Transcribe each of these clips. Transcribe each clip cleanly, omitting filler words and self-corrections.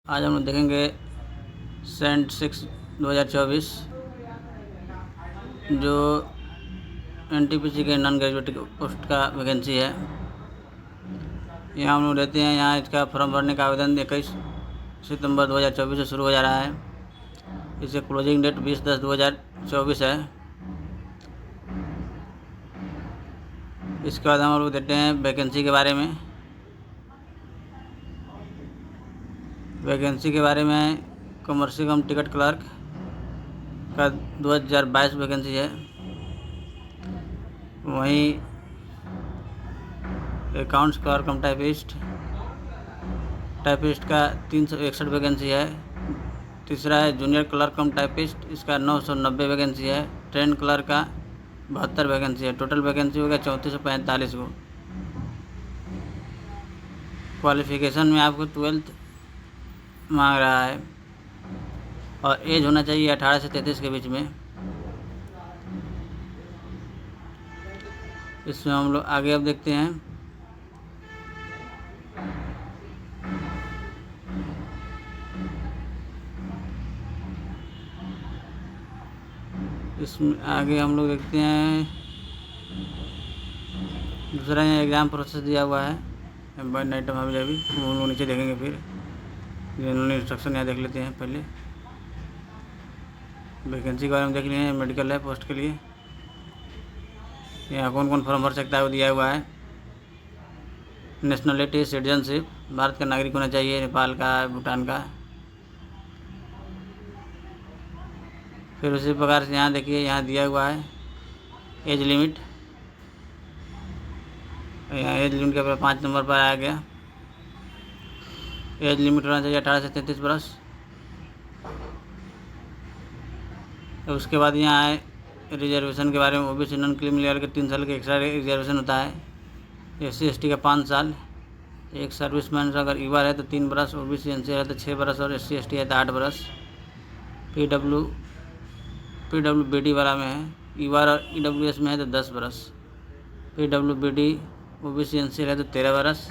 आज हम लोग देखेंगे सेंट 6 2024 जो NTPC के नॉन ग्रेजुएट पोस्ट का वैकेंसी है। यहाँ हम लोग रहते हैं। यहाँ इसका फॉर्म भरने का आवेदन 21 सितंबर 2024 से शुरू हो जा रहा है। इससे क्लोजिंग डेट 20/10/2024 है। इसके बाद हम लोग देखते हैं वैकेंसी के बारे में। वैकेंसी के बारे में कमर्शियल कम टिकट क्लर्क का 2022 वैकेंसी है। वहीं अकाउंट्स क्लर्क कम टाइपिस्ट का 361 वैकेंसी है। तीसरा है जूनियर क्लर्क कम टाइपिस्ट, इसका 990 वैकेंसी है। ट्रेन क्लर्क का 72 वैकेंसी है। टोटल वैकेंसी होगा 3445 को। क्वालिफ़िकेशन में आपको 12th मांग रहा है और एज होना चाहिए 18 से 33 के बीच में। इसमें हम लोग आगे अब देखते हैं। इसमें आगे हम लोग देखते हैं दूसरा यहाँ एग्ज़ाम प्रोसेस दिया हुआ है। वन आइटम अभी हम लोग नीचे देखेंगे। फिर जनरल इंस्ट्रक्शन यहाँ देख लेते हैं। पहले वैकेंसी के बारे में देख लिए हैं। मेडिकल है पोस्ट के लिए। यहाँ कौन कौन फॉर्म भर सकता है वो दिया हुआ है। नेशनलिटी सिटीजनशिप, भारत का नागरिक होना चाहिए, नेपाल का, भूटान का। फिर उसी प्रकार से यहाँ देखिए, यहाँ दिया हुआ है एज लिमिट। यहाँ एज लिमिट के 5 नंबर पर आया गया। एज लिमिट होना चाहिए 18 से 33 वर्ष। तो उसके बाद यहाँ है रिजर्वेशन के बारे में। OBC नॉन क्रीमी लेयर के 3 साल के एक्स्ट्रा रिजर्वेशन होता है। SC/ST का 5 साल। एक सर्विसमैन अगर ईवर है तो 3 बरस, OBC NC है तो 6 बरस और SC/ST है तो 8 बरस। PWBD वाला में है। ईवर और EWS में है तो 10 बरस। PWBD OBC NC है तो 13 बरस।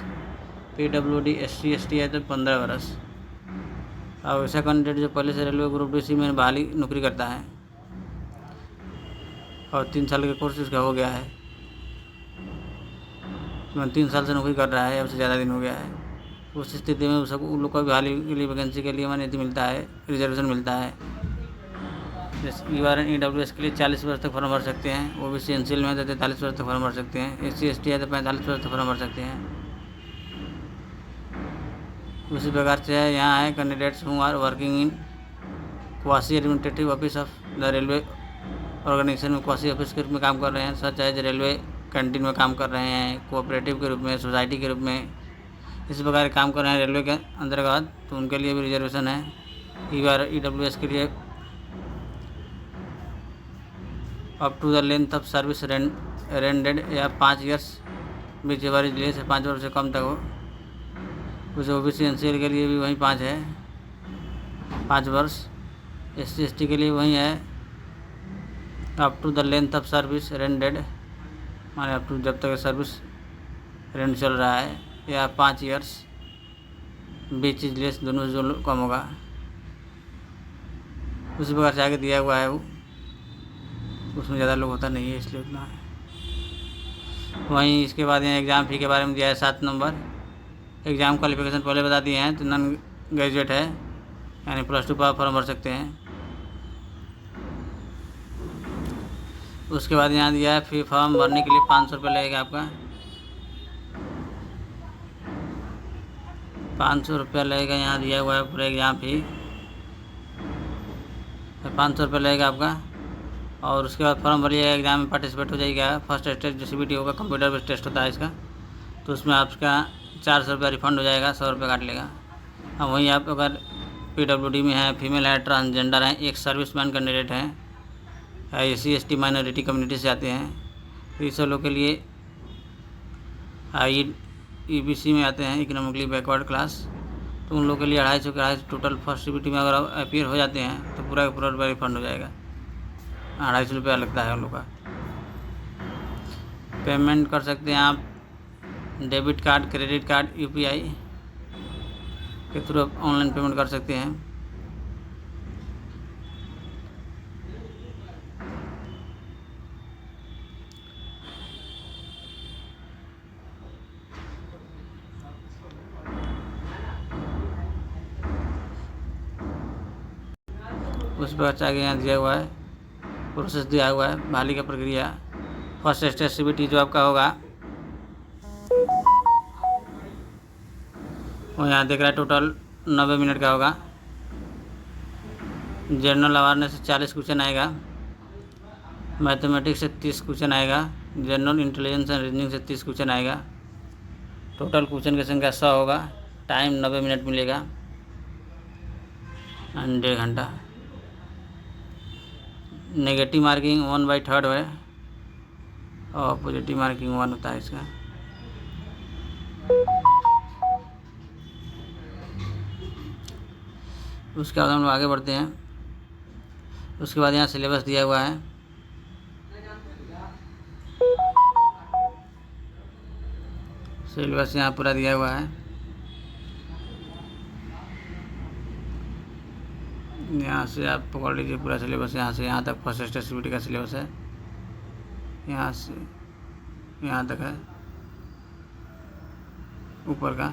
PWD SC/ST है तो 15 बरस। और ऐसा कैंडिडेट जो पहले से रेलवे ग्रुप DC में बहाली नौकरी करता है और 3 साल के कोर्स इसका हो गया है, 3 साल से नौकरी कर रहा है, उससे ज़्यादा दिन हो गया है, उस स्थिति में सब उन लोग को बहाली के लिए वैकेंसी के लिए मान्यता मिलता है, रिजर्वेशन मिलता है। जैसे ईवर एंड EWS के लिए 40 वर्ष तक फॉर्म भर सकते हैं। OBC NCL में है तो 43 वर्ष तक फॉर्म भर सकते हैं। SC/ST है तो 45 वर्ष तक फॉर्म भर सकते हैं। उसी प्रकार से है यहाँ है candidates who are working in quasi administrative office of the railway organisation में क्वासी ऑफिस के रूप में काम कर रहे हैं, सच है रेलवे कैंटीन में काम कर रहे हैं, कोऑपरेटिव के रूप में, सोसाइटी के रूप में, इसी प्रकार काम कर रहे हैं रेलवे के अंतर्गत, तो उनके लिए भी रिजर्वेशन है। ईवर EWS के लिए up to the length of service rendered या 5 ईयर्स बीच एवरेज डिले से 5 वर्ष से कम तक हो। उसे OBC NCL के लिए भी वही 5 है, 5 वर्ष। SC/ST के लिए वही है up to the length of service rendered, माने अप टू जब तक सर्विस रेंड चल रहा है, या 5 ईयर्स बीच लेस, दोनों से जो कम होगा। उसी प्रकार से आगे दिया हुआ है वो, उसमें ज़्यादा लोग होता नहीं है इसलिए उतना है। वहीं इसके बाद यहाँ एग्ज़ाम फ़ी के बारे में दिया है 7 नंबर। एग्ज़ाम क्वालिफिकेशन पहले बता दिए हैं, तो नॉन ग्रेजुएट है यानी +2 पर फॉर्म भर सकते हैं। उसके बाद यहाँ दिया है फी फॉर्म भरने के लिए 500 रुपये लगेगा आपका। 500 रुपया लगेगा, यहाँ दिया हुआ है पूरा एग्ज़ाम फ़ी 500 रुपये लगेगा आपका। और उसके बाद फॉर्म भरिएगा, एग्ज़ाम में पार्टिसिपेट हो जाएगा। फर्स्ट टेस्ट जो CBT होगा, कंप्यूटर बेस्ड टेस्ट होता है इसका, तो उसमें आपका 400 रुपया रिफंड हो जाएगा, 100 रुपये काट लेगा। अब वहीं आप अगर PWD में है, फीमेल है, ट्रांसजेंडर हैं, एक सर्विसमैन कैंडिडेट हैं, SC/ST माइनॉरिटी कम्युनिटी से आते हैं, तो इस लोग के लिए EBC में आते हैं, इकोनॉमिकली बैकवर्ड क्लास, तो उन लोग के लिए 250 टोटल फर्स्ट CBT में अगर अपीयर हो जाते हैं तो पूरा का पूरा रुपया रिफंड हो जाएगा। 250 रुपया लगता है उन लोग का। पेमेंट कर सकते हैं आप debit card, credit card, UPI के थ्रू आप ऑनलाइन पेमेंट कर सकते हैं। उस पर आगे यहाँ दिया हुआ है प्रोसेस दिया हुआ है, बहाली का प्रक्रिया। फर्स्ट स्टेज CBT जो आपका होगा वो यहाँ देख रहा है टोटल 90 मिनट का होगा। जनरल अवेयरनेस से 40 क्वेश्चन आएगा, मैथमेटिक्स से 30 क्वेश्चन आएगा, जनरल इंटेलिजेंस एंड रीजनिंग से 30 क्वेश्चन आएगा। टोटल क्वेश्चन की संख्या 100 होगा। टाइम 90 मिनट मिलेगा एंड 1.5 घंटा। नेगेटिव मार्किंग 1/3 है और पॉजिटिव मार्किंग 1 होता है इसका। उसके बाद हम लोग आगे बढ़ते हैं। उसके बाद यहाँ सिलेबस दिया हुआ है। सिलेबस यहाँ पूरा दिया हुआ है। यहाँ से आप पकड़ लीजिए पूरा सिलेबस, यहाँ से यहाँ तक फर्स्ट स्टेज CBT का सिलेबस है, यहाँ से यहाँ तक है ऊपर का।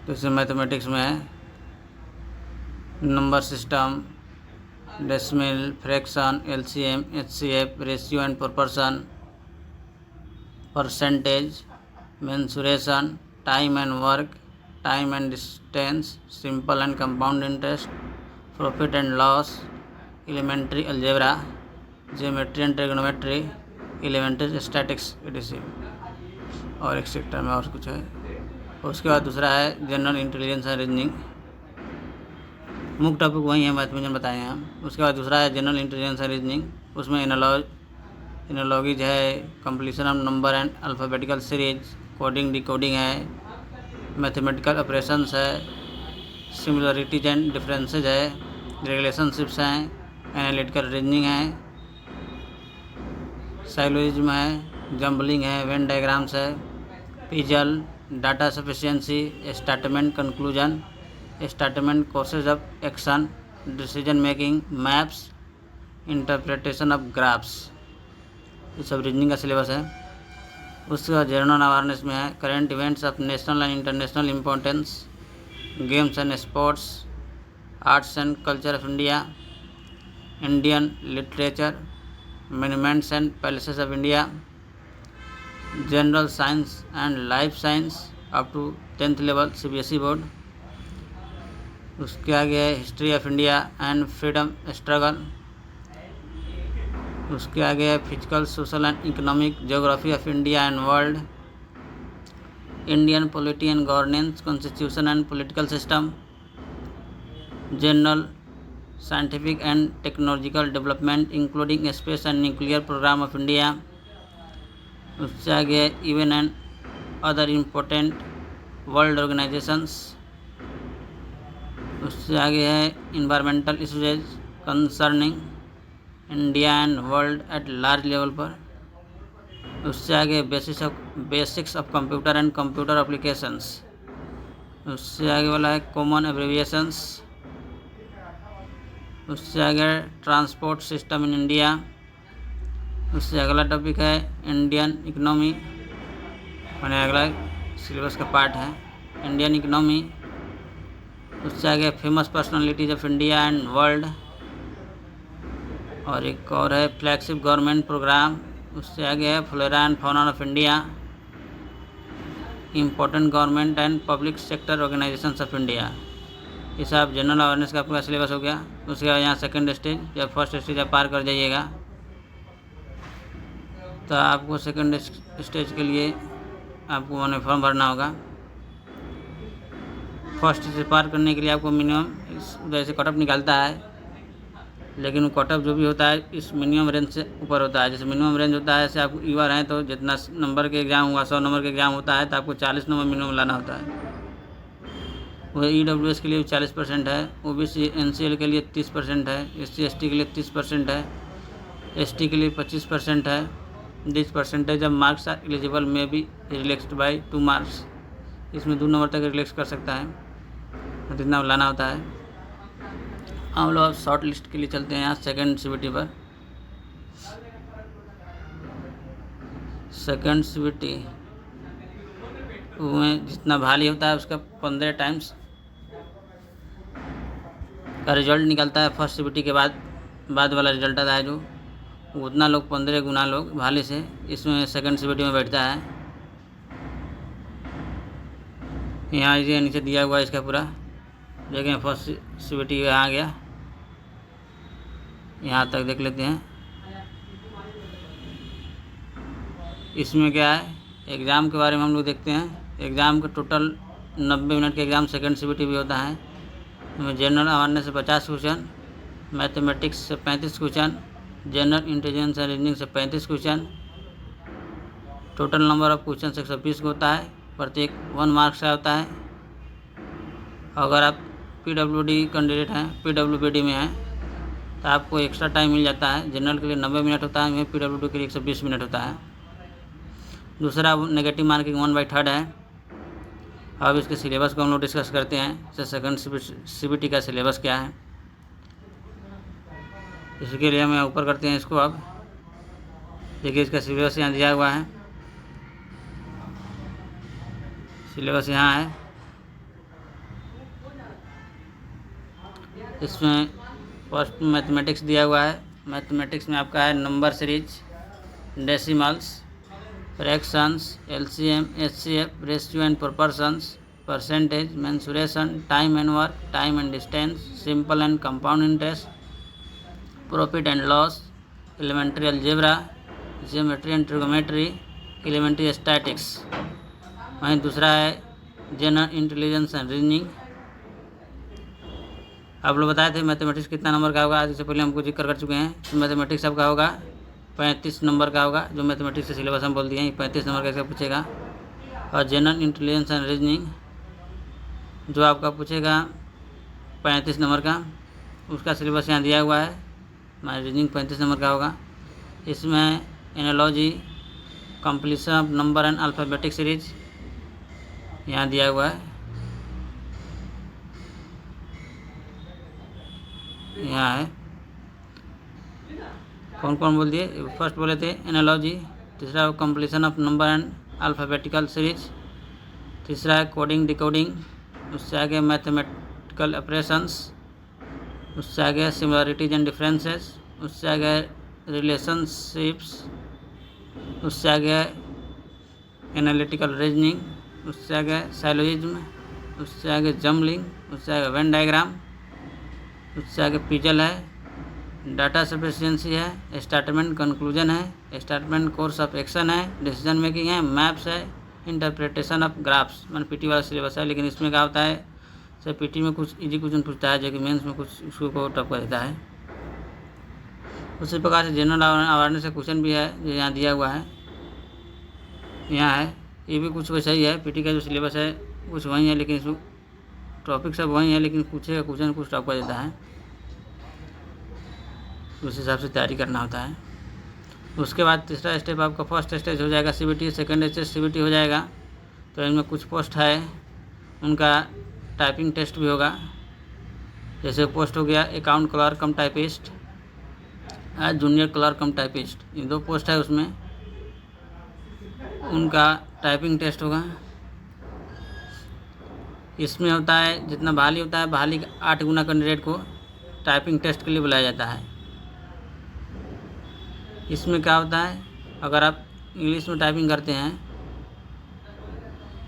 तो इसमें मैथमेटिक्स में है number system, decimal, fraction, LCM, HCF, ratio and proportion, percentage, mensuration, time and work, time and distance, simple and compound interest, profit and loss, elementary algebra, geometry and trigonometry, elementary statics etc। और एक sector में और कुछ है। उसके बाद दूसरा है जनरल इंटेलिजेंस एंड रीजनिंग। मुख्य टॉपिक वही है, मैथमेटिक्स बताए हैं हम। उसके बाद दूसरा है जनरल इंटेलिजेंस एंड रीजनिंग। उसमें एनालॉजीज है, completion of number and alphabetical series, coding decoding है, मैथमेटिकल ऑपरेशंस है, सिमिलरिटीज एंड डिफरेंसेज है, रिलेशनशिप्स हैं, एनालिटिकल रीजनिंग है, साइलोजिज्म है, जम्बलिंग है, वेन डायग्राम्स है, puzzle, data sufficiency, statement conclusion, statement causes of action, decision making, maps, interpretation of graphs. ये सब रीजनिंग का सिलेबस है। उसके बाद जनरल अवेयरनेस में है current events of national and international importance, games and sports, arts and culture of India, Indian literature, monuments and palaces of India, general science and life science up to 10th level CBSE board. उसके आगे है history of India and freedom struggle. उसके आगे है physical, social and economic geography of India and world, Indian polity and governance, constitution and political system, general scientific and technological development including space and nuclear programme of India. उससे आगे है even and other important world organisations. उससे आगे है environmental issues concerning India and world at large level पर। उससे आगे basics of computer and computer applications. उससे आगे वाला है कॉमन एब्रिविएशंस। उससे आगे ट्रांसपोर्ट सिस्टम इन इंडिया। उससे अगला टॉपिक है इंडियन इकनॉमी, मैंने अगला सिलेबस का पार्ट है इंडियन इकनॉमी। उससे आगे famous personalities of India and world, और एक और है फ्लैगशिप गवर्नमेंट प्रोग्राम। उससे आगे है flora and fauna of India, important government and public sector organisations of India. ये सब जनरल अवेयरनेस का पूरा सिलेबस हो गया। उसके बाद यहाँ सेकंड स्टेज या फर्स्ट स्टेज आप पार कर जाइएगा तो आपको सेकंड स्टेज के लिए आपको मैंने फॉर्म भरना होगा। फर्स्ट स्टेज पार करने के लिए आपको मिनिमम जैसे कटअप निकलता है, लेकिन वो कटअप जो भी होता है इस मिनिमम रेंज से ऊपर होता है। जैसे मिनिमम रेंज होता है, जैसे आप ईवर हैं तो जितना नंबर के एग्ज़ाम हुआ 100 नंबर के एग्ज़ाम होता है तो आपको 40 नंबर मिनिमम लाना होता है। वह EWS के लिए 40% है, OBC NCL के लिए 30% है, SC ST के लिए 30% है, ST के लिए 25% है। This percentage of marks are eligible में बी रिलैक्सड बाई 2 मार्क्स। इसमें 2 नंबर तक रिलैक्स कर सकता है। तो इतना लाना होता है। हम लोग शॉर्ट लिस्ट के लिए चलते हैं यहाँ सेकंड सीबीटी पर। सेकंड सीबीटी में जितना भारी होता है उसका 15 टाइम्स का रिजल्ट निकलता है। फर्स्ट सीबीटी के बाद वाला रिजल्ट आता है जो, उतना लोग 15 गुना लोग भाले से इसमें सेकंड सीबीटी में बैठता है। यहाँ ये नीचे दिया हुआ है इसका पूरा, देखें फर्स्ट सीबीटी यहाँ आ गया, यहाँ तक देख लेते हैं। इसमें क्या है, एग्ज़ाम के बारे में हम लोग देखते हैं। एग्ज़ाम का टोटल 90 मिनट के एग्ज़ाम सेकंड सीबीटी भी होता है। इसमें जनरल अवेयरनेस से 50 क्वेश्चन, मैथमेटिक्स से 35 question, general intelligence and reasoning से 35 question. Total number of question 120 का होता है, प्रत्येक 1 मार्क्स का होता है। अगर आप पीडब्ल्यूडी कैंडिडेट हैं, पीडब्ल्यूबीडी में हैं, तो आपको एक्स्ट्रा टाइम मिल जाता है। जनरल के लिए 90 मिनट होता है, में पीडब्ल्यूडी के लिए 120 मिनट होता है। दूसरा नेगेटिव मार्किंग 1/3 है। अब इसके सिलेबस को हम लोग डिस्कस करते हैं। जैसे सेकंड सीबीटी का सिलेबस क्या है, इसके लिए हम ऊपर करते हैं इसको। अब देखिए इसका सिलेबस यहाँ दिया हुआ है, सिलेबस यहाँ है। इसमें फर्स्ट मैथमेटिक्स दिया हुआ है। मैथमेटिक्स में आपका है number series, decimals, fractions, LCM, HCF, ratio and proportions, percentage, mensuration, time and work, time and distance, simple and compound interest, profit and loss, elementary algebra, geometry and trigonometry, elementary statics. वहीं दूसरा है general intelligence and reasoning. आप लोग बताए थे mathematics कितना number का होगा, आज इससे पहले हमको जिक्र कर चुके हैं। तो मैथमेटिक्स आपका होगा 35 नंबर का होगा, जो मैथमेटिक्स से सिलेबस हम बोल दिए हैं 35 नंबर का इसका पूछेगा। और जनरल इंटेलिजेंस एंड रीजनिंग जो आपका पूछेगा 35 नंबर का, उसका सिलेबस यहाँ दिया हुआ है। हमारा रीजनिंग 35 नंबर का होगा। इसमें analogy, completion of number and alphabetic series यहाँ दिया हुआ है, यहाँ है। कौन कौन बोल दिए, फर्स्ट बोले थे एनालॉजी, तीसरा completion of number and alphabetical series, तीसरा है कोडिंग डिकोडिंग, उससे आगे मैथमेटिकल ऑपरेशंस, उससे आगे सिमिलरिटीज एंड डिफरेंसेस, उससे आगे रिलेशनशिप्स, उससे आगे एनालिटिकल रीजनिंग, उससे आगे साइलोजिज्म, उससे आगे जम्बलिंग, उससे आगे वेन डायग्राम, उससे आगे पिजल है, डाटा सफिशिएंसी है, स्टेटमेंट कंक्लूजन है, स्टेटमेंट कोर्स ऑफ एक्शन है, डिसीजन मेकिंग है, मैप्स है, इंटरप्रिटेशन ऑफ ग्राफ्स। मैंने पीटी वाला सिलेबस है, लेकिन इसमें क्या होता है, सर पीटी में कुछ इजी क्वेश्चन पूछता है, जो कि मेंस में कुछ उसको टफ कर देता है। उसी प्रकार से जनरल अवेयरनेस का क्वेश्चन भी है, जो यहाँ दिया हुआ है, यहाँ है। ये भी कुछ वैसा ही है, पीटी का जो सिलेबस है कुछ वही है, लेकिन इसमें टॉपिक सब वही है, लेकिन पूछेगा क्वेश्चन कुछ टफ कर देता है। उस हिसाब से तैयारी करना होता है। उसके बाद तीसरा स्टेप आपका फर्स्ट स्टेज हो जाएगा सीबीटी, सेकंड स्टेज सीबीटी हो जाएगा। तो इनमें कुछ पोस्ट है, उनका टाइपिंग टेस्ट भी होगा। जैसे पोस्ट हो गया अकाउंट क्लर्क कम टाइपिस्ट, जूनियर क्लर्क कम टाइपिस्ट, ये 2 पोस्ट है, उसमें उनका टाइपिंग टेस्ट होगा। इसमें होता है जितना बहाली होता है, बहाली का 8 गुना कैंडिडेट को टाइपिंग टेस्ट के लिए बुलाया जाता है। इसमें क्या होता है, अगर आप इंग्लिश में टाइपिंग करते हैं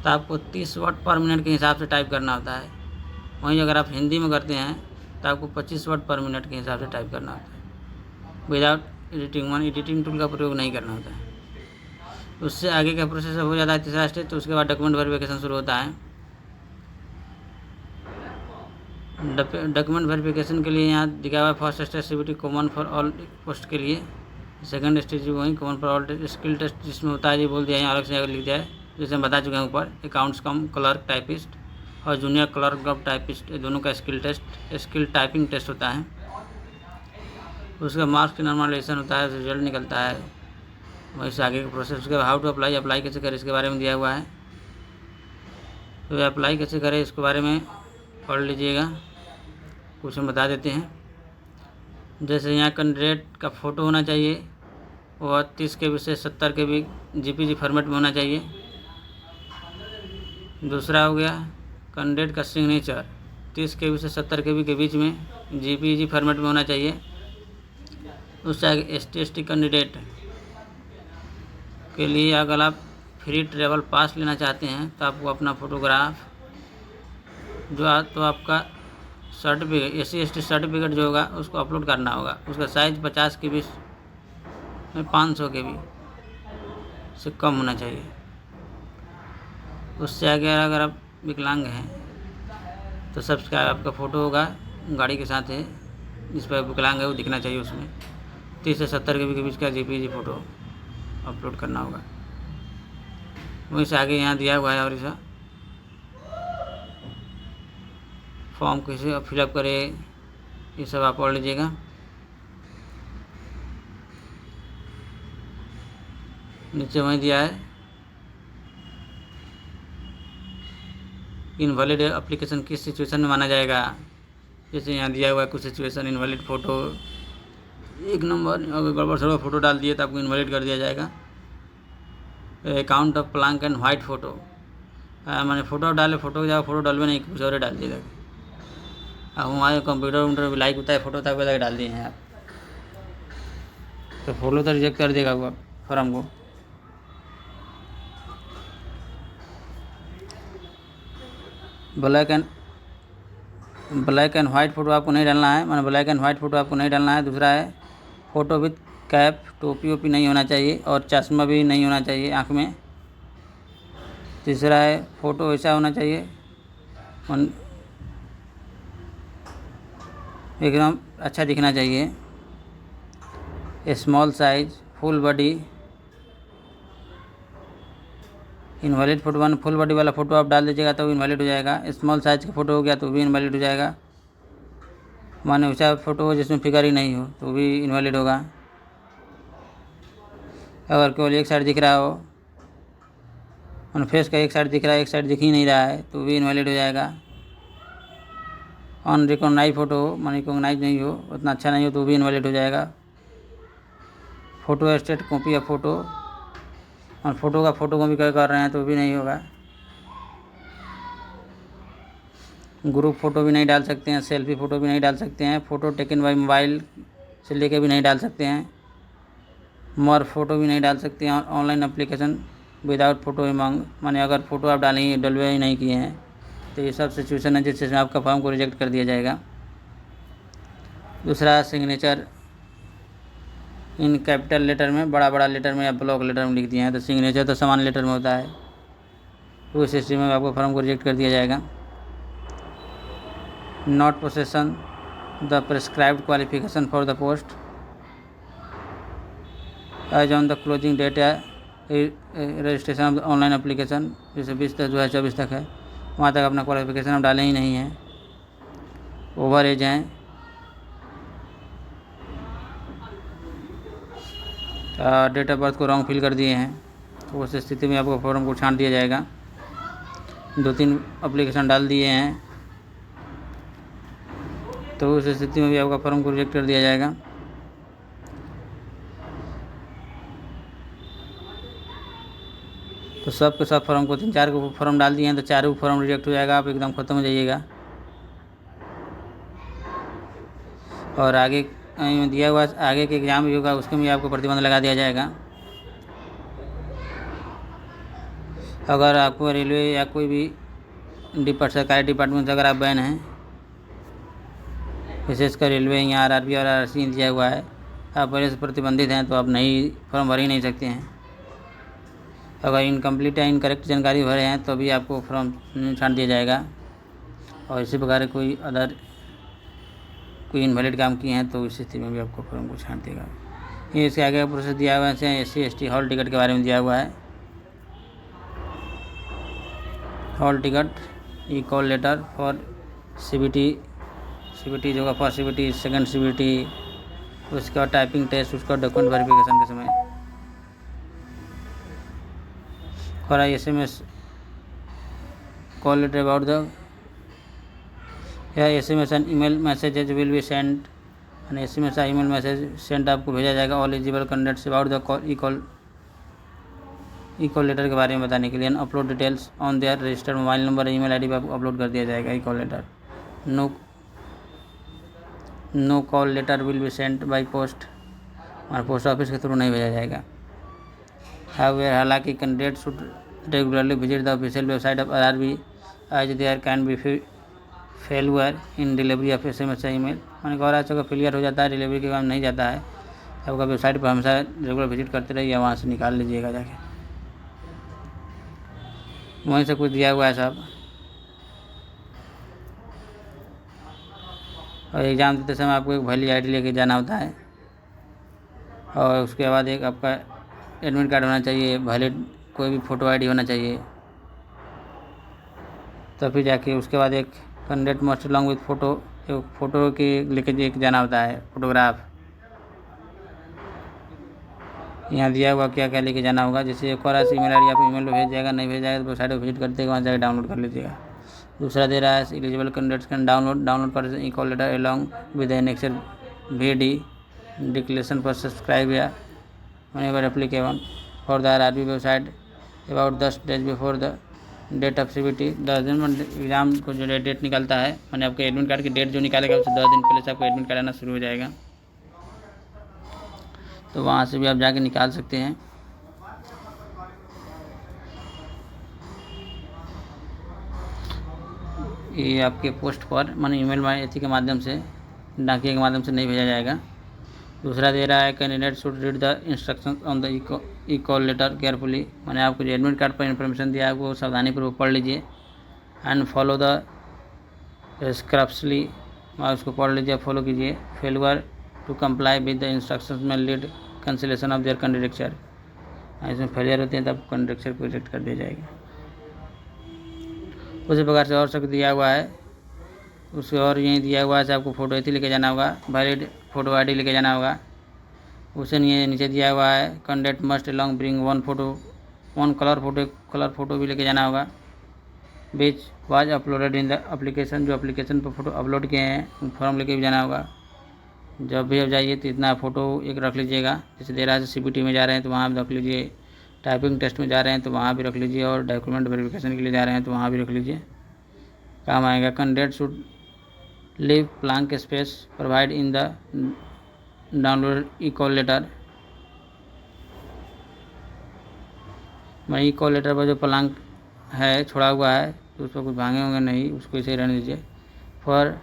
तो आपको 30 वर्ड पर मिनट के हिसाब से टाइप करना होता है। वहीं अगर आप हिंदी में करते हैं तो आपको 25 वर्ड पर मिनट के हिसाब से टाइप करना होता है, विदाउट एडिटिंग। एडिटिंग टूल का प्रयोग नहीं करना होता है। उससे आगे का प्रोसेस हो जाता है तीसरा स्टेज। तो उसके बाद डॉक्यूमेंट वेरिफिकेशन शुरू होता है। डॉक्यूमेंट वेरिफिकेशन के लिए यहाँ दिखा हुआ है first stage CBT common for all post के लिए, सेकंड स्टेज वहीं common for all skill test जिसमें होता है, ये बोल दिया है अलग से लिख दिया है, जैसे हम बता चुके हैं ऊपर। अकाउंट्स कम क्लर्क टाइपिस्ट और जूनियर क्लर्क कम टाइपिस्ट, दोनों का स्किल टाइपिंग टेस्ट होता है। उसका मार्क्स की नॉर्मलाइजेशन होता है, रिजल्ट निकलता है, वहीं से आगे का प्रोसेस। उसके बाद हाउ टू अप्लाई कैसे करें इसके बारे में दिया हुआ है। तो अप्लाई कैसे करें इसके बारे में पढ़ लीजिएगा, कुछ हम बता देते हैं। जैसे यहाँ कैंडिडेट का फ़ोटो होना चाहिए, वो 30 KB से 70 KB JPG फॉर्मेट में होना चाहिए। दूसरा हो गया कैंडिडेट का सिग्नेचर 30 KB से 70 KB के बीच में JPG फॉर्मेट में होना चाहिए। उससे आगे ST कैंडिडेट के लिए अगर आप फ्री ट्रैवल पास लेना चाहते हैं तो आपको अपना फ़ोटोग्राफ तो आपका सर्टिफिकेट SC/ST सर्टिफिकेट जो होगा उसको अपलोड करना होगा। उसका साइज़ 50 KB में 500 KB से कम होना चाहिए। उससे आगे अगर आप विकलांग हैं तो सब्सक्राइब आपका फ़ोटो होगा गाड़ी के साथ है, जिस पर विकलांग है वो दिखना चाहिए। उसमें 30 से 70 KB के बीच का JPG फ़ोटो अपलोड करना होगा। वहीं से आगे यहाँ दिया हुआ है और ऐसा फॉर्म कैसे फिलअप करें ये सब आप पढ़ लीजिएगा। नीचे वहीं दिया है इनवैलिड एप्लीकेशन किस सिचुएशन में माना जाएगा। जैसे यहाँ दिया हुआ है कुछ सिचुएशन इनवैलिड फ़ोटो 1 नंबर, अगर गड़बड़ सड़बड़ फ़ोटो डाल दिए तो आपको इनवैलिड कर दिया जाएगा। Account of blank and white photo, मैंने फ़ोटो डाले, फ़ोटो की जगह फ़ोटो डालवे नहीं, कुछ और डाल दिया। अब हमारे कंप्यूटर वम्प्यूटर भी लाइक होता है, फ़ोटो तक लगा डाल दिए हैं आप, तो फ़ोटो तो रिजेक्ट कर देगा वो फॉर्म को। ब्लैक एंड वाइट फ़ोटो आपको नहीं डालना है, मैंने ब्लैक एंड वाइट फ़ोटो आपको नहीं डालना है। दूसरा है फ़ोटो विथ कैप, टोपी वोपी नहीं होना चाहिए और चश्मा भी नहीं होना चाहिए आँख में। तीसरा है फ़ोटो ऐसा होना चाहिए एकदम अच्छा दिखना चाहिए, small size, full body. Invalid photo one full body वाला फ़ोटो आप डाल दीजिएगा तो इनवैलिड हो जाएगा। स्मॉल साइज़ का फ़ोटो हो गया तो भी इनवैलिड हो जाएगा। माने वैसा फ़ोटो हो जिसमें फिगर ही नहीं हो तो भी इनवैलिड होगा। अगर केवल एक साइड दिख रहा हो, माने फेस का एक साइड दिख रहा है, एक साइड दिख ही नहीं रहा है तो भी इनवैलिड हो जाएगा। अनरिकॉग्नाइज फ़ोटो हो, माने रिकॉग्नाइज नहीं हो, उतना अच्छा नहीं हो तो भी इनवैलिड हो जाएगा। फ़ोटो स्टेट कॉपी या फ़ोटो और फ़ोटो का फ़ोटो कॉपी कर रहे हैं तो भी नहीं होगा। ग्रुप फ़ोटो भी नहीं डाल सकते हैं, सेल्फी फ़ोटो भी नहीं डाल सकते हैं, फ़ोटो टेकन बाई मोबाइल से लेके भी नहीं डाल सकते हैं, मोर फ़ोटो भी नहीं डाल सकते हैं। Online application without photo among, माने अगर फ़ोटो आप डलवे ही नहीं किए हैं तो ये सब सिचुएशन है जिससे आपका फॉर्म को रिजेक्ट कर दिया जाएगा। दूसरा सिग्नेचर इन कैपिटल लेटर में, बड़ा बड़ा लेटर में या ब्लॉक लेटर में लिख दिए हैं तो सिग्नेचर तो सामान्य लेटर में होता है, तो उस स्थिति में आपको फॉर्म को रिजेक्ट कर दिया जाएगा। Not possession the prescribed qualification for the post as on the closing date या registration of the online application, जैसे 20 तक 2024 तक है, वहाँ तक अपना क्वालिफिकेशन हम डाले ही नहीं हैं। ओवर एज हैं, डेट ऑफ बर्थ को रॉन्ग फिल कर दिए हैं तो उस स्थिति में आपको फॉर्म को छांट दिया जाएगा। 2-3 एप्लीकेशन डाल दिए हैं तो उस स्थिति में भी आपका फॉर्म को रिजेक्ट कर दिया जाएगा। तो सब के सब फॉर्म को 3-4 को फॉर्म डाल दिए हैं तो 4 फॉर्म रिजेक्ट हो जाएगा, आप एकदम ख़त्म हो जाइएगा। और आगे दिया हुआ आगे के एग्ज़ाम भी होगा उसके में आपको प्रतिबंध लगा दिया जाएगा। अगर आपको रेलवे या कोई भी सरकारी डिपार्टमेंट से अगर आप बैन हैं, विशेषकर रेलवे या RRB और RRC दिया हुआ है, आप पहले से प्रतिबंधित हैं तो आप नहीं फॉर्म भर ही नहीं सकते हैं। अगर इनकम्प्लीट या इनकरेक्ट जानकारी भरे हैं तो भी आपको फॉर्म छांट दिया जाएगा। और इसी प्रकार कोई इनवैलिड काम किए हैं तो इस स्थिति में भी आपको फॉर्म को छांट देगा। ये इसके आगे का प्रोसेस दिया हुआ है। SC/ST हॉल टिकट के बारे में दिया हुआ है। Hall ticket, e call letter for CBT जो होगा फर्स्ट CBT, सेकेंड CBT, उसका टाइपिंग टेस्ट, उसका डॉक्यूमेंट वेरिफिकेशन के समय, और SMS call letter about the या SMS and email messages will be send, यानी SMS या ईमेल मैसेज सेंड आपको भेजा जाएगा all eligible candidates about the e call letter के बारे में बताने के लिए। Upload details on their registered mobile number email ID पर आपको अपलोड कर दिया जाएगा e call letter. No call letter will be sent by post, और पोस्ट ऑफिस के थ्रू नहीं भेजा जाएगा। हालांकि candidate should regularly visit the official website of RRB as there can be failure in delivery of SMS या email. मैंने कहा अच्छा फेलियर हो जाता है, डिलीवरी के काम नहीं जाता है, आपका वेबसाइट पर हमेशा रेगुलर विजिट करते रहिए, वहाँ से निकाल लीजिएगा जाके, वहीं से कुछ दिया हुआ है साहब। और एग्ज़ाम देते समय आपको एक वैलिड ID लेके जाना होता है, और उसके बाद एक आपका एडमिट कार्ड होना चाहिए, वैलिड कोई भी फ़ोटो ID होना चाहिए, तभी जाके उसके बाद एक candidate must along with photo, एक फ़ोटो के लेके जाना होता है, फ़ोटोग्राफ। यहाँ दिया हुआ क्या क्या लेके जाना होगा, जैसे एक और ईमेल ID आप ईमेल में भेज जाएगा, नहीं भेज जाएगा तो वेबसाइट पर विजिट करते वहाँ जाकर डाउनलोड कर लीजिएगा। दूसरा दे रहा है एलिजिबल कैंडिडेट्स कैन डाउनलोड कर e call letter along with annexure VD declaration पर सब्सक्राइब या whenever applicable for the RRB website about 10 days before the date of CBT। 10 दिन में एग्ज़ाम को जो डेट निकलता है, मैंने आपके एडमिट कार्ड की डेट जो निकालेगा उससे 10 दिन पहले से आपको एडमिट कार्ड आना शुरू हो जाएगा, तो वहाँ से भी आप जाके निकाल सकते हैं। ये आपके पोस्ट पर माने ईमेल एथी के माध्यम से, डाकिया के माध्यम से नहीं भेजा जाएगा। दूसरा दे रहा है candidate should read the instruction on the e call letter carefully, मैंने आपको जो एडमिट कार्ड पर इन्फॉर्मेशन दिया है वो सावधानीपूर्वक पढ़ लीजिए। एंड फॉलो द स्क्रप्सली, उसको पढ़ लीजिए, फॉलो कीजिए। Failure to comply with the instructions may lead cancellation of their candidature, इसमें फेलियर होते हैं तब कैंडिडेचर को रिजेक्ट कर दिया जाएगा। उसी प्रकार से और सब दिया हुआ है, उससे और यहीं दिया हुआ है आपको फ़ोटो ऐसी लेके जाना होगा, वैलिड फ़ोटो ID लेके जाना होगा। उसे नीचे दिया हुआ है candidate must along bring one colour photo भी लेके जाना होगा, which was uploaded in the application, जो एप्लीकेशन पर फ़ोटो अपलोड किए हैं फॉर्म लेके भी जाना होगा। जब भी आप जाइए तो इतना फ़ोटो एक रख लीजिएगा, जैसे दे रहा है CBT में जा रहे हैं तो वहाँ भी रख लीजिए, टाइपिंग टेस्ट में जा रहे हैं तो वहाँ भी रख लीजिए, और डॉक्यूमेंट वेरिफिकेशन के लिए जा रहे हैं तो वहाँ भी रख लीजिए, काम आएगा। Candidate should leave blank space provide in the download e call letter, मैं ई कॉल लेटर पर जो प्लैंक है छोड़ा हुआ है तो उस पर कुछ भांगे होंगे नहीं, उसको इसे रहने दीजिए। For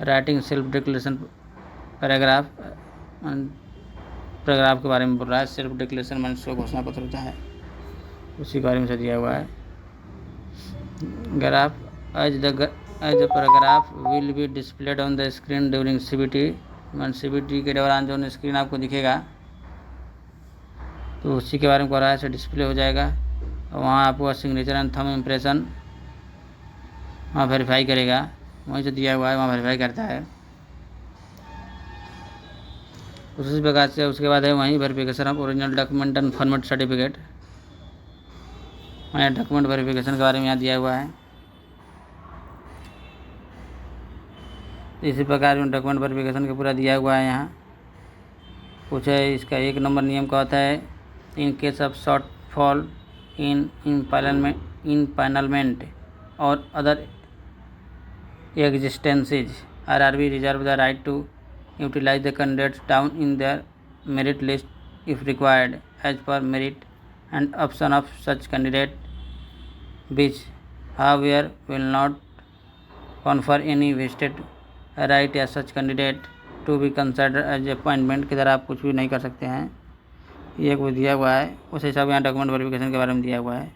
writing self declaration paragraph के बारे में बोल रहा है, सेल्फ डिक्लेरेशन मैंने स्व घोषणा पत्र होता है उसी के बारे में से दिया हुआ है। Graph as the paragraph will be displayed on the screen during CBT, CBT के दौरान जो स्क्रीन आपको दिखेगा तो उसी के बारे में कह रहा है, से डिस्प्ले हो जाएगा, और वहाँ आपको सिग्नेचर एंड थंब इम्प्रेशन वहाँ वेरीफाई करेगा, वहीं से दिया हुआ है वहाँ वेरीफाई करता है। उसी प्रकार से उसके बाद है वहीं verification of original document and format certificate, मैंने डॉक्यूमेंट वेरिफिकेशन के बारे में यहाँ दिया हुआ है। इसी प्रकार में डॉक्यूमेंट वेरिफिकेशन का पूरा दिया हुआ है। यहाँ कुछ है, इसका 1 नंबर नियम का होता है, in case of shortfall in empanelment और other existences RRB reserve the right to utilise the candidates down in their merit list if required as per merit and option of such candidate which however will not confer any vested right as such candidate to be considered as appointment की तरह आप कुछ भी नहीं कर सकते हैं, ये कुछ दिया हुआ है। उस हिसाब यहाँ डॉक्यूमेंट वेरिफिकेशन के बारे में दिया हुआ है,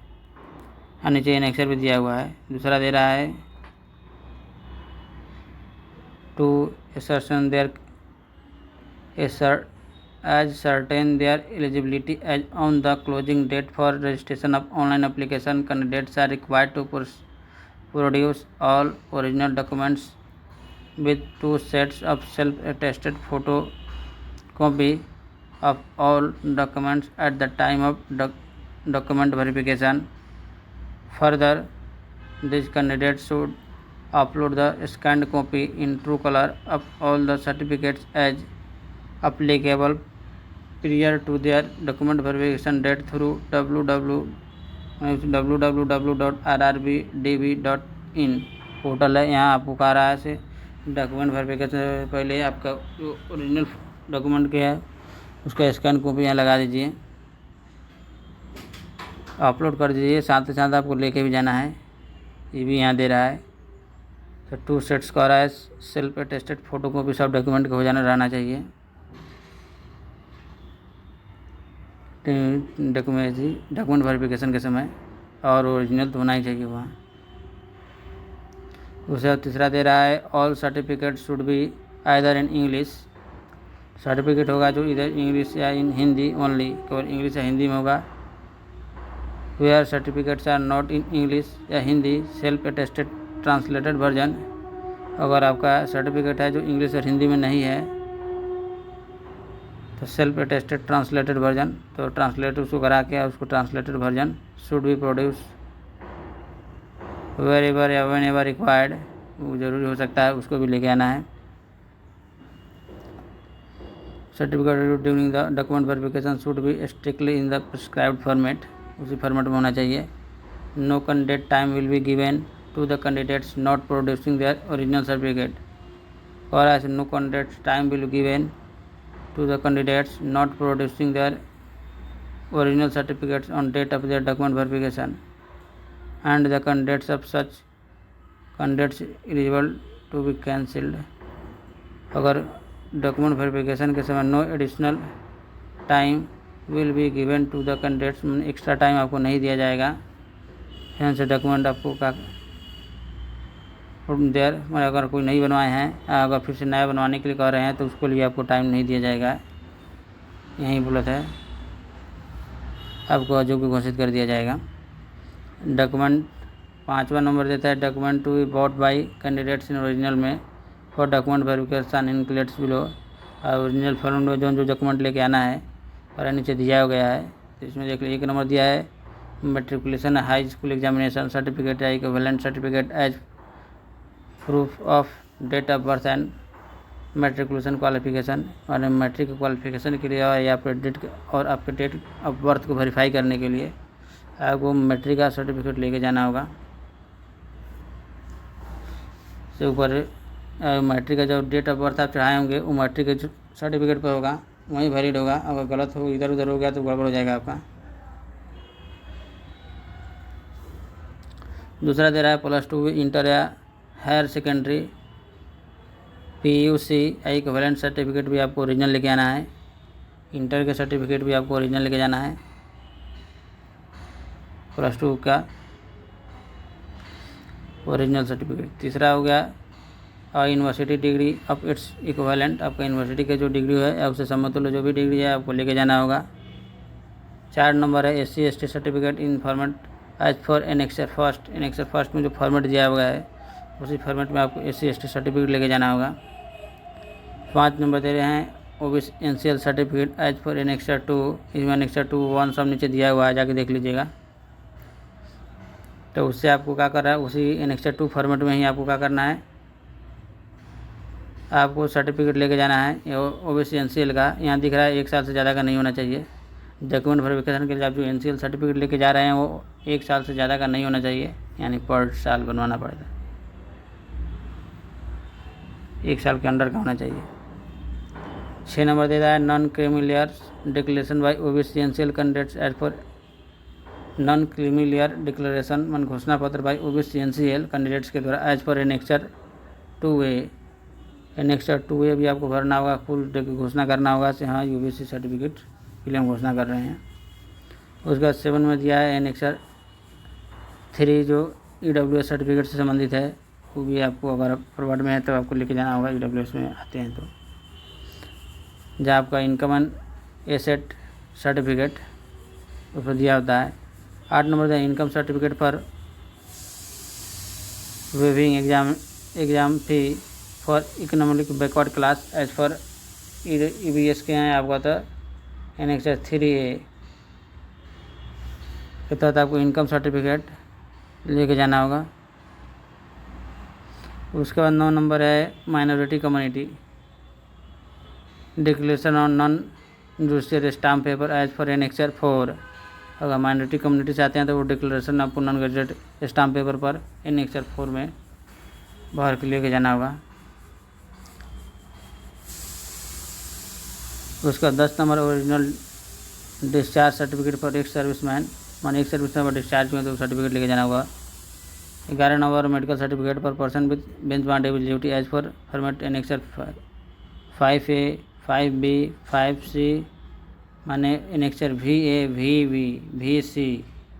और नीचे एनेक्सर भी दिया हुआ है। दूसरा दे रहा है to ascertain their as certain their eligibility as on the closing date for registration of online application, candidates are required to produce all original documents with 2 sets of self-attested photocopy of all documents at the time of document verification. Further, these candidates should upload the scanned copy in Truecaller of all the certificates as applicable prior to their document verification date through www.rrbdb.in portal है। यहाँ आपको कह रहा है से document verification से पहले आपका जो ओरिजिनल डॉक्यूमेंट के है उसका स्कैन कॉपी यहाँ लगा दीजिए, अपलोड कर दीजिए। साथ ही साथ आपको लेके भी जाना है, ये भी यहाँ दे रहा है। तो 2 सेट्स का रहा है, सेल्फ अटेस्टेड फोटो कॉपी सब डॉक्यूमेंट का हो जाना रहना चाहिए। डॉक्यूमेंट वेरिफिकेशन के समय और ओरिजिनल तो होना ही चाहिए वहाँ। उसे तीसरा दे रहा है all certificate should be either in English, certificate होगा जो इधर इंग्लिश या इन हिंदी ओनली, केवल इंग्लिश या हिंदी में होगा। Where certificates are not in English या Hindi self attested translated version, अगर आपका सर्टिफिकेट है जो इंग्लिश और हिंदी में नहीं है तो सेल्फ अटेस्टेड ट्रांसलेटेड वर्जन, तो ट्रांसलेट उसको करा के उसको translated version should be produce wherever या वन एवर रिक्वायर्ड, वो ज़रूरी हो सकता है, उसको भी लेके आना है। Certificate during the document verification should be strictly in the prescribed format, उसी फॉर्मेट में होना चाहिए। No candidate time will be given to the candidates not producing their original certificate, और ऐसे no candidates time will be given to the candidates not producing their original certificates on date of their document verification, and the candidates of such candidates eligible to be cancelled, अगर document verification के समय no additional time will be given to the candidates, extra time आपको नहीं दिया जाएगा। यहाँ से document आपको का देर अगर कोई नहीं बनवाए हैं, अगर फिर से नया बनवाने के लिए कह रहे हैं तो उसके लिए आपको टाइम नहीं दिया जाएगा। यहीं बोला था आपको जो भी घोषित कर दिया जाएगा। डॉक्यूमेंट 5वां नंबर देता है document to be bought by candidates in original में for document verification includes below, original form में जो डॉक्यूमेंट लेके आना है और नीचे दिया गया है। तो इसमें देख लीजिए 1 नंबर दिया है matriculation high school examination certificate या equivalent certificate as proof of date of birth and matriculation qualification, और मैट्रिक क्वालिफिकेशन के लिए या आपके डेट और आपके डेट ऑफ बर्थ को वेरीफाई करने के लिए आपको मैट्रिक का सर्टिफिकेट लेके जाना होगा। से ऊपर मैट्रिक का जो डेट ऑफ बर्थ आप चढ़ाए होंगे वो मैट्रिक के सर्टिफिकेट पर होगा, वहीं वैलिड होगा। अगर गलत हो इधर उधर हो गया तो गड़बड़ हो जाएगा आपका। दूसरा दे रहा है +2 इंटर या higher secondary PUC equivalent certificate भी आपको ओरिजिनल लेके आना है। इंटर के सर्टिफिकेट भी आपको ओरिजिनल लेके जाना है +2 का ओरिजिनल सर्टिफिकेट। तीसरा हो गया university degree of its equivalent, आपका यूनिवर्सिटी के जो डिग्री है या उससे समतुल्य जो भी डिग्री है आपको लेके जाना होगा। 4 नंबर है SC/ST certificate in format as for annexure first, annexure first में जो फॉर्मेट दिया हुआ है उसी फॉर्मेट में आपको SC/ST सर्टिफिकेट लेके जाना होगा। 5 नंबर दे रहे हैं OBC NCL certificate as for annexure 2, इसमें एनेक्सर 2, 1 सब नीचे दिया हुआ है, जाके देख लीजिएगा। तो उससे आपको क्या कर रहा है, उसी एनेक्सर 2 फॉर्मेट में ही आपको क्या करना है, आपको सर्टिफिकेट लेके जाना है। OBC NCL का यहाँ दिख रहा है 1 साल से ज़्यादा का नहीं होना चाहिए। डॉक्यूमेंट वेरिफिकेशन के लिए आप जो NCL सर्टिफिकेट लेके जा रहे हैं वो 1 साल से ज़्यादा का नहीं होना चाहिए, यानी पर साल बनवाना पड़ेगा, 1 साल के अंडर का होना चाहिए। 6 नंबर दे रहा है non creamy layer declaration by OBC NCL candidates as for non creamy layer declaration, मन घोषणा पत्र बाई OBC NCL कैंडिडेट्स के द्वारा as per annexure 2A, annexure 2A भी आपको भरना होगा, फुल घोषणा करना होगा से हाँ UBC सर्टिफिकेट के लिए हम घोषणा कर रहे हैं। उसके बाद 7 में दिया है एनेक्सर 3 जो EWS सर्टिफिकेट से संबंधित है, वो भी आपको अगर फॉरवर्ड में है तो आपको लेके जाना होगा, EWS में आते हैं तो। जहाँ आपका इनकम एंड एसेट सर्टिफिकेट उस पर दिया होता है। 8 नंबर है income certificate per waiving exam fee for economic backward class as for EBS के हैं आपका, तो एनेक्सर 3A के तहत आपको इनकम सर्टिफिकेट लेके जाना होगा। उसके बाद 9 नंबर है minority community, declaration on non judicial stamp paper as for annexure 4। अगर माइनॉरिटी कम्युनिटी से आते हैं तो वो डिक्लेरेशन आपको नॉन गजेट स्टाम्प पेपर पर एनेक्चर 4 में बाहर के लेके जाना होगा। उसका 10 नंबर ओरिजिनल डिस्चार्ज सर्टिफिकेट पर एक सर्विसमैन, माने एक सर्विसमैन पर डिस्चार्ज हुए तो सर्टिफिकेट लेके जाना होगा। 11 number medical certificate per person with bench bound ability as per format annexure 5A 5B 5C, माने annexure VA VB VC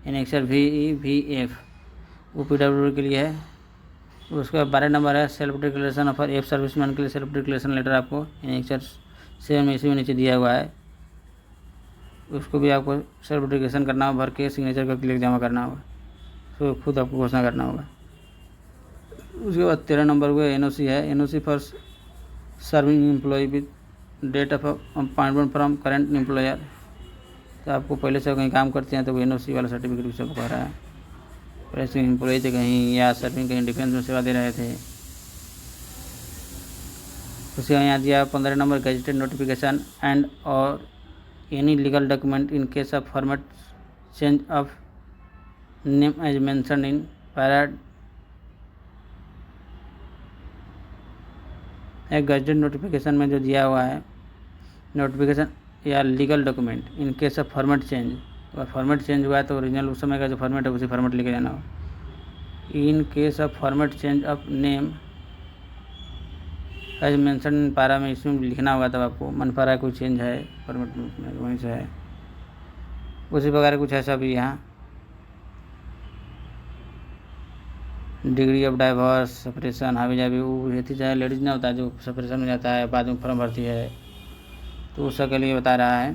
annexure VE VF वो PWD के लिए है। उसका 12 नंबर है self declaration of F serviceman के लिए सेल्फ डिक्लेरेशन लेटर आपको एनेक्चर 7 में इसी में नीचे दिया हुआ है। उसको भी आपको सेल्फ डिक्लेरेशन करना होगा, भर के सिग्नेचर करके लेके जमा करना होगा, तो खुद आपको घोषणा करना होगा। उसके बाद 13 नंबर को NOC है, NOC for serving employ with date of appointment from current employer. तो आपको पहले से कहीं काम करते हैं तो वो NOC वाला सर्टिफिकेट भी सब कह रहा है। पहले से एम्प्लॉय थे कहीं या सर्विंग कहीं डिफेंस में सेवा दे रहे थे। उसे यहाँ दिया 15 नंबर गजेटेड नोटिफिकेशन एंड और any legal document in case of format change of name as mention in para. एक गजेटेड नोटिफिकेशन में जो दिया हुआ है नोटिफिकेशन या legal document in case of format change, अगर फॉर्मेट चेंज हुआ है तो ओरिजिनल उस समय का जो फॉर्मेट है उसी फॉर्मेट लेके जाना हो। In case of format change of name as mention in para में इसमें लिखना होगा, तब आपको मन पारा कोई चेंज है फॉर्मेट में वहीं से है। उसी प्रकार कुछ ऐसा भी यहाँ डिग्री ऑफ डाइवर्स सेपरेशन हावी जावी वो रहती चाहे लेडीज ना होता है जो सेपरेशन में जाता है बाद में फॉर्म भरती है, तो उस के लिए बता रहा है।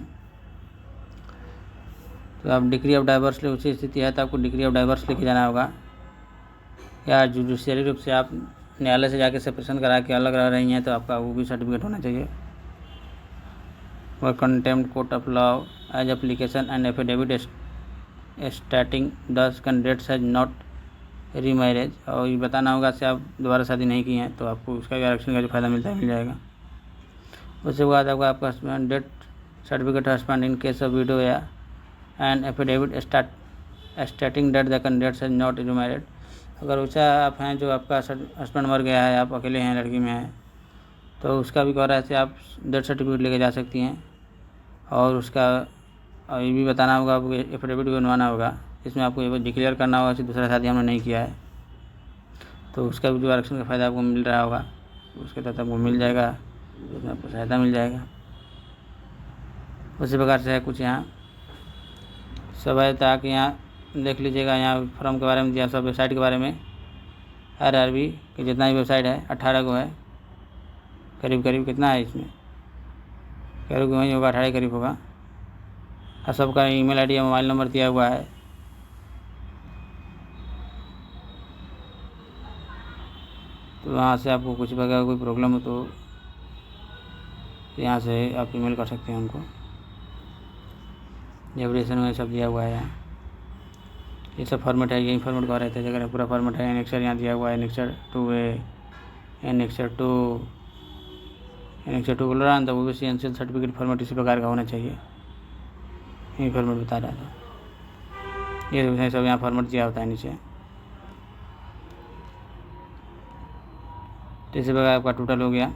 तो आप डिग्री ऑफ डाइवर्स ले उसी स्थिति है तो आपको डिग्री ऑफ डाइवर्स लेके जाना होगा, या जुडिशियरी रूप से आप न्यायालय से जाके सेपरेशन करा के अलग रह रही हैं तो आपका वो भी सर्टिफिकेट होना चाहिए। और contempt court of law as application and affidavit stating the candidates has not remarriage, और ये बताना होगा से आप दोबारा शादी नहीं की हैं तो आपको उसका भी आरक्षण का जो फ़ायदा मिलता है मिल जाएगा। उसके बाद आपका husband death certificate husband in case of widow या and affidavit stating that the candidates has not remarried. अगर ऊँचा आप हैं जो आपका हस्बैंड मर गया है, आप अकेले हैं, लड़की में हैं, तो उसका भी कह रहा है ऐसे आप डेथ सर्टिफिकेट लेके जा सकती हैं। और उसका ये भी बताना होगा, आपको एफिडेविट भी बनवाना होगा, इसमें आपको ये डिक्लेयर करना होगा कि दूसरा शादी हमने नहीं किया है, तो उसका भी जो आरक्षण का फ़ायदा आपको मिल रहा होगा उसके तहत आपको मिल जाएगा, उसमें आपको सहायता मिल जाएगा। उसी प्रकार से है कुछ यहाँ सब है, ताकि यहाँ देख लीजिएगा। यहाँ फॉर्म के बारे में दिया, सब वेबसाइट के बारे में RRB की जितना भी वेबसाइट है 18 को है, करीब करीब कितना है इसमें, करीब वहीं होगा 18 करीब होगा। और सबका ईमेल ID या मोबाइल नंबर दिया हुआ है। तो वहाँ से आपको कुछ प्रकार कोई प्रॉब्लम हो तो यहाँ से आप ईमेल कर सकते हैं उनको। एप्लीकेशन में सब दिया हुआ है यहाँ, ये सब फॉर्मेट है, यही फॉर्मेट कह रहे थे, जगह पूरा फॉर्मेट है। एनेक्चर यहाँ दिया हुआ है, एनेक्चर 2A एनेक्चर 2 एनेक्चर 2 बोल रहा है, तो OBC एनसीएल सर्टिफिकेट फॉर्मेट इसी प्रकार का होना चाहिए, यही फॉर्मेट बता रहा था। ये सब यहाँ फॉर्मेट दिया होता है नीचे। तो इसी प्रकार आपका टोटल हो गया